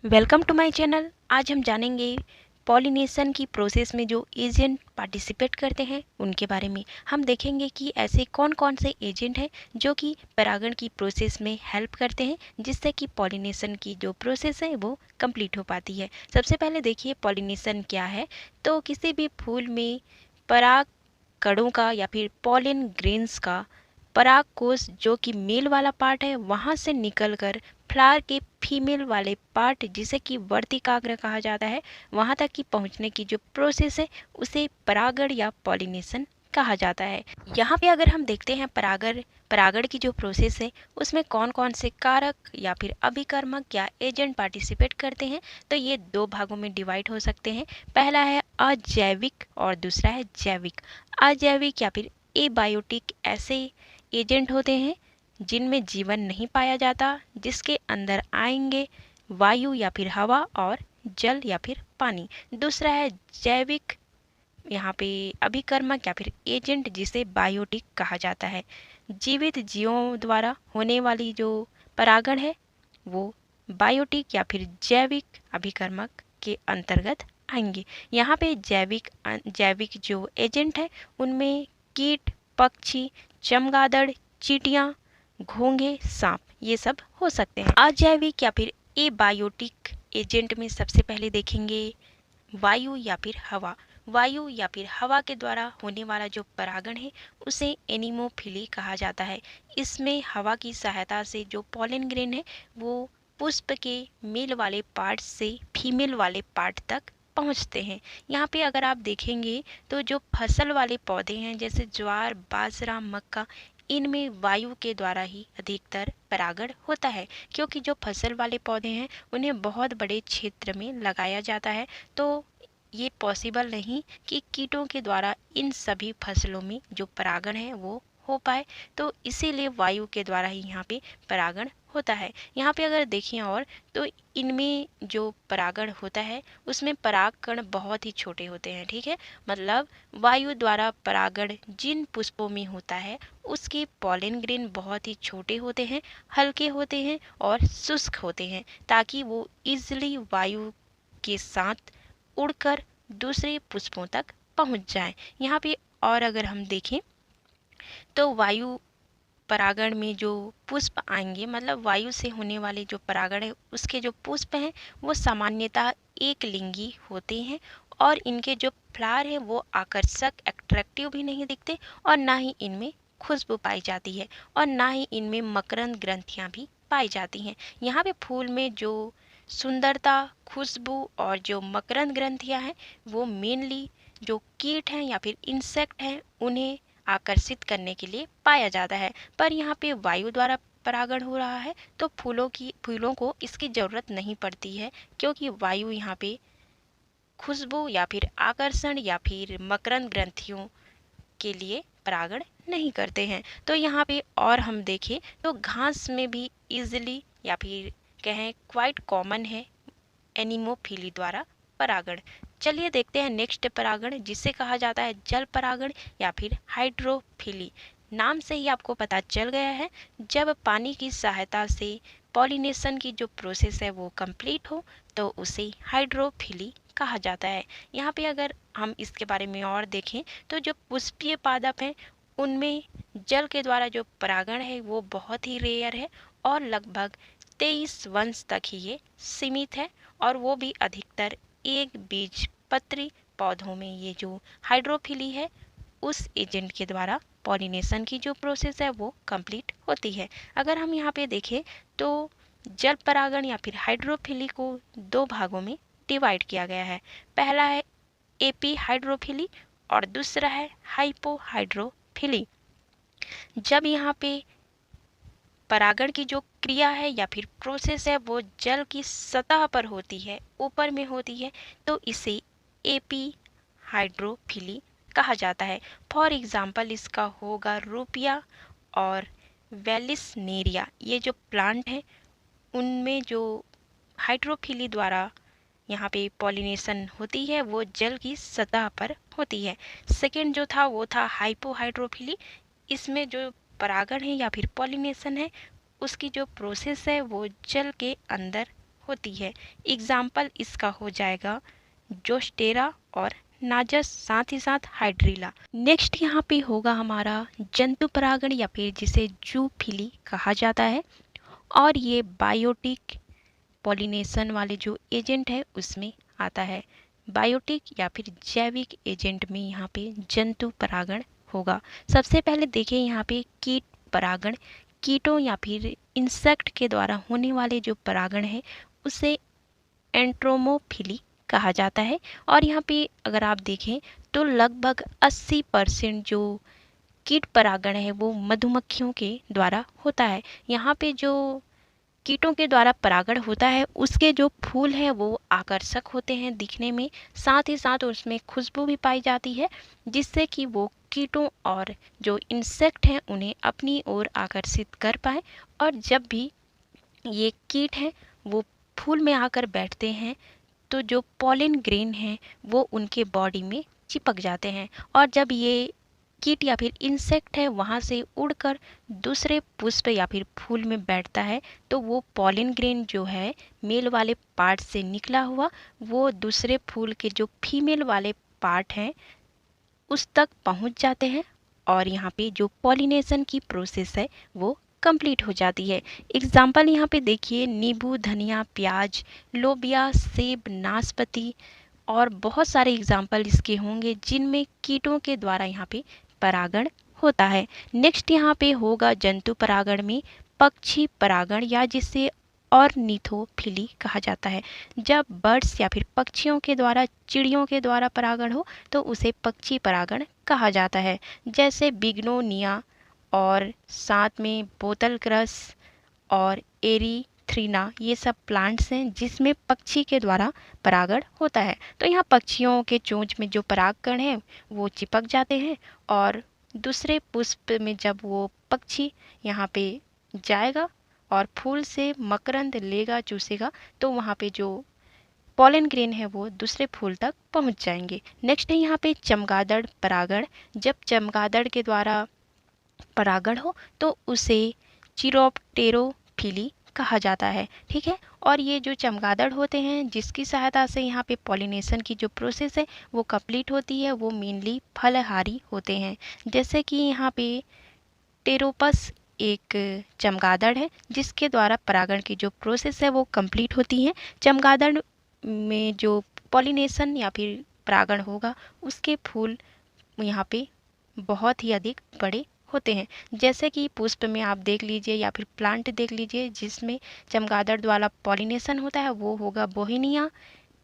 Welcome to my channel. आज हम जानेंगे पॉलिनेशन की प्रोसेस में जो एजेंट पार्टिसिपेट करते हैं उनके बारे में। हम देखेंगे कि ऐसे कौन कौन से एजेंट हैं जो कि परागण की प्रोसेस में हेल्प करते हैं, जिससे कि पॉलिनेशन की जो प्रोसेस है वो कंप्लीट हो पाती है। सबसे पहले देखिए पॉलिनेशन क्या है। तो किसी भी फूल में पराग कणों का या फिर पॉलिन ग्रेन्स का पराग कोश जो कि मेल वाला पार्ट है वहाँ से निकलकर फ्लावर के फीमेल वाले पार्ट, जिसे कि वर्तिकाग्र कहा जाता है, वहाँ तक की पहुँचने की जो प्रोसेस है उसे परागण या पॉलिनेशन कहा जाता है। यहाँ पे अगर हम देखते हैं परागण की जो प्रोसेस है उसमें कौन कौन से कारक या फिर अभिकर्मक या एजेंट पार्टिसिपेट करते हैं, तो ये दो भागों में डिवाइड हो सकते हैं। पहला है अजैविक और दूसरा है जैविक। अजैविक या फिर एबायोटिक ऐसे एजेंट होते हैं जिनमें जीवन नहीं पाया जाता, जिसके अंदर आएंगे वायु या फिर हवा और जल या फिर पानी। दूसरा है जैविक, यहाँ पे अभिकर्मक या फिर एजेंट जिसे बायोटिक कहा जाता है। जीवित जीवों द्वारा होने वाली जो परागण है वो बायोटिक या फिर जैविक अभिकर्मक के अंतर्गत आएंगे। यहाँ पे जैविक जो एजेंट है उनमें कीट, पक्षी, चमगादड़, चींटियाँ, घोंघे, सांप ये सब हो सकते हैं। अजैविक या फिर एबायोटिक एजेंट में सबसे पहले देखेंगे वायु या फिर हवा। वायु या फिर हवा के द्वारा होने वाला जो परागण है उसे एनिमोफिली कहा जाता है। इसमें हवा की सहायता से जो पॉलन ग्रेन है वो पुष्प के मेल वाले पार्ट से फीमेल वाले पार्ट तक पहुंचते हैं। यहाँ पे अगर आप देखेंगे तो जो फसल वाले पौधे हैं जैसे ज्वार, बाजरा, मक्का, इनमें वायु के द्वारा ही अधिकतर परागण होता है, क्योंकि जो फसल वाले पौधे हैं उन्हें बहुत बड़े क्षेत्र में लगाया जाता है, तो ये पॉसिबल नहीं कि कीटों के द्वारा इन सभी फसलों में जो परागण है वो हो पाए, तो इसीलिए वायु के द्वारा ही यहाँ पे परागण होता है। यहाँ पे अगर देखें और तो इनमें जो परागण होता है उसमें परागकण बहुत ही छोटे होते हैं, ठीक है। मतलब वायु द्वारा परागण जिन पुष्पों में होता है उसके पॉलन ग्रेन बहुत ही छोटे होते हैं, हल्के होते हैं और शुष्क होते हैं, ताकि वो इजली वायु के साथ उड़कर दूसरे पुष्पों तक पहुंच जाएं। यहाँ पे और अगर हम देखें तो वायु परागण में जो पुष्प आएंगे, मतलब वायु से होने वाले जो परागण है उसके जो पुष्प हैं वो सामान्यतः एक लिंगी होते हैं, और इनके जो फ्लावर है वो आकर्षक एट्रैक्टिव भी नहीं दिखते, और ना ही इनमें खुशबू पाई जाती है, और ना ही इनमें मकरंद ग्रंथियां भी पाई जाती हैं। यहाँ पे फूल में जो सुंदरता, खुशबू और जो मकरंद ग्रंथियां हैं वो मेनली जो कीट हैं या फिर इंसेक्ट हैं उन्हें आकर्षित करने के लिए पाया जाता है। पर यहाँ पे वायु द्वारा परागण हो रहा है तो फूलों को इसकी ज़रूरत नहीं पड़ती है, क्योंकि वायु यहाँ पे खुशबू या फिर आकर्षण या फिर मकरंद ग्रंथियों के लिए परागण नहीं करते हैं। तो यहाँ पे और हम देखें तो घास में भी इजिली या फिर कहें क्वाइट कॉमन है एनिमोफिली द्वारा परागण। चलिए देखते हैं नेक्स्ट परागण, जिसे कहा जाता है जल परागण या फिर हाइड्रोफिली। नाम से ही आपको पता चल गया है, जब पानी की सहायता से पॉलिनेशन की जो प्रोसेस है वो कंप्लीट हो तो उसे हाइड्रोफिली कहा जाता है। यहाँ पे अगर हम इसके बारे में और देखें तो जो पुष्पीय पादप हैं उनमें जल के द्वारा जो परागण है वो बहुत ही रेयर है, और लगभग 23 वंश तक ही ये सीमित है, और वो भी अधिकतर एक बीज पत्री पौधों में ये जो हाइड्रोफिली है उस एजेंट के द्वारा पॉलिनेशन की जो प्रोसेस है वो कंप्लीट होती है। अगर हम यहाँ पे देखें तो जल परागण या फिर हाइड्रोफिली को दो भागों में डिवाइड किया गया है। पहला है एपी हाइड्रोफिली और दूसरा है हाइपो हाइड्रोफिली। जब यहाँ पे परागण की जो क्रिया है या फिर प्रोसेस है वो जल की सतह पर होती है, ऊपर में होती है, तो इसे एपी हाइड्रोफिली कहा जाता है। फॉर एग्जाम्पल इसका होगा रूपिया और वेलिसनेरिया। ये जो प्लांट है उनमें जो हाइड्रोफिली द्वारा यहाँ पे पॉलिनेशन होती है वो जल की सतह पर होती है। सेकेंड जो था वो था हाइपोहाइड्रोफिली। इसमें जो परागण है या फिर पॉलिनेशन है उसकी जो प्रोसेस है वो जल के अंदर होती है। एग्जाम्पल इसका हो जाएगा जोस्टेरा और नाजस, साथ ही साथ हाइड्रिला। नेक्स्ट यहाँ पे होगा हमारा जंतु परागण या फिर जिसे जूफिली कहा जाता है, और ये बायोटिक पॉलिनेशन वाले जो एजेंट है उसमें आता है। बायोटिक या फिर जैविक एजेंट में यहाँ पे जंतु परागण होगा। सबसे पहले देखिए यहाँ पे कीट परागण। कीटों या फिर इंसेक्ट के द्वारा होने वाले जो परागण है उसे एंट्रोमोफिली कहा जाता है। और यहाँ पे अगर आप देखें तो लगभग 80% जो कीट परागण है वो मधुमक्खियों के द्वारा होता है। यहाँ पे जो कीटों के द्वारा परागण होता है उसके जो फूल हैं वो आकर्षक होते हैं दिखने में, साथ ही साथ उसमें खुशबू भी पाई जाती है, जिससे कि वो कीटों और जो इंसेक्ट हैं उन्हें अपनी ओर आकर्षित कर पाए। और जब भी ये कीट हैं वो फूल में आकर बैठते हैं तो जो पॉलन ग्रेन हैं वो उनके बॉडी में चिपक जाते हैं, और जब ये कीट या फिर इंसेक्ट है वहाँ से उड़कर दूसरे पुष्प या फिर फूल में बैठता है तो वो पॉलन ग्रेन जो है मेल वाले पार्ट से निकला हुआ वो दूसरे फूल के जो फीमेल वाले पार्ट हैं उस तक पहुँच जाते हैं, और यहाँ पे जो पॉलिनेशन की प्रोसेस है वो कंप्लीट हो जाती है। एग्जाम्पल यहाँ पे देखिए नींबू, धनिया, प्याज, लोबिया, सेब, नाशपाती और बहुत सारे एग्जाम्पल इसके होंगे जिनमें कीटों के द्वारा यहाँ पे परागण होता है। नेक्स्ट यहाँ पे होगा जंतु परागण में पक्षी परागण या जिसे ऑर्निथोफिली कहा जाता है। जब बर्ड्स या फिर पक्षियों के द्वारा, चिड़ियों के द्वारा परागण हो तो उसे पक्षी परागण कहा जाता है। जैसे बिग्नोनिया और साथ में बोतल क्रस और एरीथ्रीना, ये सब प्लांट्स हैं जिसमें पक्षी के द्वारा परागण होता है। तो यहाँ पक्षियों के चोंच में जो परागकण है वो चिपक जाते हैं, और दूसरे पुष्प में जब वो पक्षी यहाँ पे जाएगा और फूल से मकरंद लेगा, चूसेगा, तो वहाँ पे जो पॉलन ग्रेन है वो दूसरे फूल तक पहुँच जाएंगे। नेक्स्ट है यहाँ पे चमगादड़ परागण। जब चमगादड़ के द्वारा परागण हो तो उसे चिरोप्टेरोफिली कहा जाता है। ठीक है, और ये जो चमगादड़ होते हैं जिसकी सहायता से यहाँ पे पॉलिनेशन की जो प्रोसेस है वो कंप्लीट होती है वो मेनली फलहारी होते हैं। जैसे कि यहाँ पे टेरोपस एक चमगादड़ है जिसके द्वारा परागण की जो प्रोसेस है वो कंप्लीट होती है। चमगादड़ में जो पॉलिनेशन या फिर परागण होगा उसके फूल यहाँ पे बहुत ही अधिक बड़े होते हैं। जैसे कि पुष्प में आप देख लीजिए या फिर प्लांट देख लीजिए जिसमें चमगादड़ द्वारा पॉलिनेशन होता है वो होगा बोहिनिया,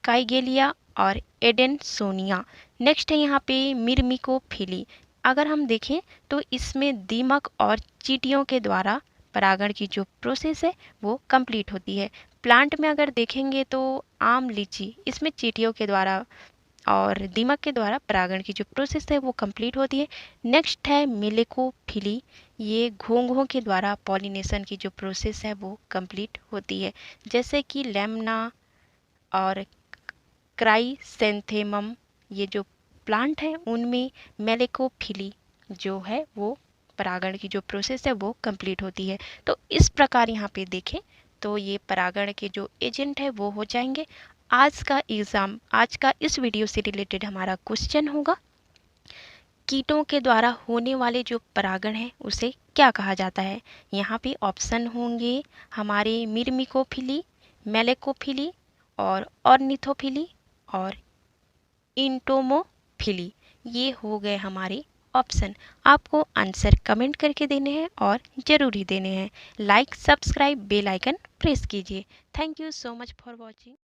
काइगेलिया और एडेनसोनिया। नेक्स्ट है यहाँ पे मिर्मिकोफिली। अगर हम देखें तो इसमें दीमक और चींटियों के द्वारा परागण की जो प्रोसेस है वो कंप्लीट होती है। प्लांट में अगर देखेंगे तो आम, लीची, इसमें चींटियों के द्वारा और दीमक के द्वारा परागण की जो प्रोसेस है वो कंप्लीट होती है। नेक्स्ट है मिलेकोफिली। ये घोंघों के द्वारा पॉलिनेशन की जो प्रोसेस है वो कंप्लीट होती है। जैसे कि लेमना और क्राइसेंथेमम, ये जो प्लांट है उनमें मेलेकोफिली जो है वो परागण की जो प्रोसेस है वो कंप्लीट होती है। तो इस प्रकार यहाँ पे देखें तो ये परागण के जो एजेंट है वो हो जाएंगे। आज का इस वीडियो से रिलेटेड हमारा क्वेश्चन होगा कीटों के द्वारा होने वाले जो परागण है उसे क्या कहा जाता है। यहाँ पे ऑप्शन होंगे हमारे मिर्मिकोफिली, मेलेकोफिली और ऑर्निथोफिली और इंटोमोफिली। ये हो गए हमारे ऑप्शन। आपको आंसर कमेंट करके देने हैं और ज़रूरी देने हैं। Like, subscribe, bell icon press कीजिए। Thank you so much for watching.